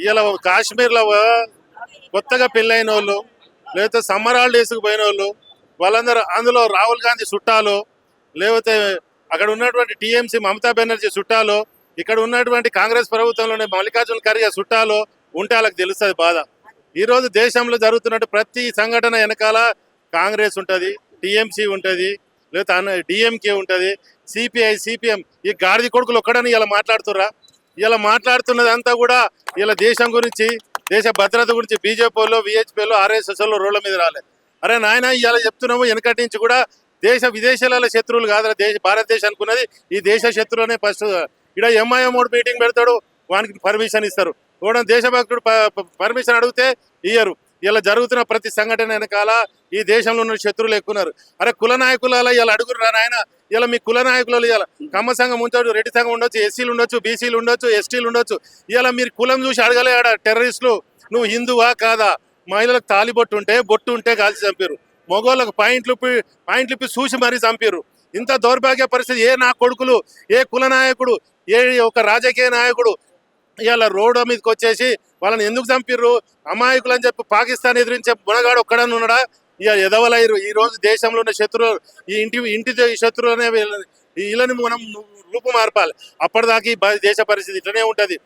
ఇలా కాశ్మీర్లో కొత్తగా పెళ్ళైన వాళ్ళు లేకపోతే సమ్మర్ హాలిడేస్కి పోయిన వాళ్ళు వాళ్ళందరూ అందులో రాహుల్ గాంధీ చుట్టాలు లేకపోతే అక్కడ ఉన్నటువంటి టీఎంసీ మమతా బెనర్జీ చుట్టాలు ఇక్కడ ఉన్నటువంటి కాంగ్రెస్ ప్రభుత్వంలోనే మల్లికార్జున ఖర్గే చుట్టాలు ఉంటే వాళ్ళకి తెలుస్తుంది బాధ. ఈరోజు దేశంలో జరుగుతున్నట్టు ప్రతి సంఘటన వెనకాల కాంగ్రెస్ ఉంటుంది, టీఎంసీ ఉంటుంది, లేకపోతే డిఎంకే ఉంటుంది, సిపిఐ సిపిఎం ఈ గాడిది కొడుకులు ఒక్కడని ఇలా మాట్లాడుతుర్రా? ఇలా మాట్లాడుతున్నదంతా కూడా ఇలా దేశం గురించి, దేశ భద్రత గురించి బీజేపీలో విహెచ్పీలో ఆర్ఎస్ఎస్లో రోడ్ల మీద రాలేదు. అరే నాయన ఇలా చెప్తున్నాము, వెనకటి నుంచి కూడా దేశ విదేశాల శత్రువులు కాదు భారతదేశానికి ఉన్నది ఈ దేశ శత్రువులనే ఫస్ట్. ఇక్కడ ఎంఐఎం మీటింగ్ పెడతాడు, వానికి పర్మిషన్ ఇస్తారు. కూడా దేశభక్తుడు పర్మిషన్ అడిగితే ఇయ్యరు. ఇలా జరుగుతున్న ప్రతి సంఘటన వెనకాల ఈ దేశంలో ఉన్న శత్రువులు ఎక్కున్నారు. అరే కుల నాయకులలో ఇలా అడుగురు నాయన, ఇలా మీ కుల నాయకులలో ఇలా కమ్మ సంఘం ఉండొచ్చు, రెడ్డి సంఘం ఉండొచ్చు, ఎస్సీలు ఉండొచ్చు, బీసీలు ఉండొచ్చు, ఎస్టీలు ఉండొచ్చు. ఇలా మీరు కులం చూసి అడగలే ఆడ టెర్రరిస్టులు నువ్వు హిందువా కాదా? మహిళలకు తాలిబొట్టు ఉంటే బొట్టు ఉంటే కాల్చి చంపారు, మగోళ్ళకు పాయింట్లు చూసి మరీ చంపారు. ఇంత దౌర్భాగ్య పరిస్థితి ఏ నా కొడుకులు, ఏ కుల నాయకుడు, ఏ ఒక రాజకీయ నాయకుడు ఇవాళ రోడ్డు మీదకి వచ్చేసి వాళ్ళని ఎందుకు చంపిర్రు అమాయకులు అని చెప్పి పాకిస్తాన్ ఎదిరించే మునగాడు ఒక్కడని ఉన్నాడా? ఇక ఎదవలయ్యారు. ఈ రోజు దేశంలో ఉన్న శత్రువులు ఈ ఇంటి శత్రువులు అనే వీళ్ళని మనం రూపు మార్పాలి. అప్పటిదాకా ఈ దేశ పరిస్థితి ఇట్లనే ఉంటుంది.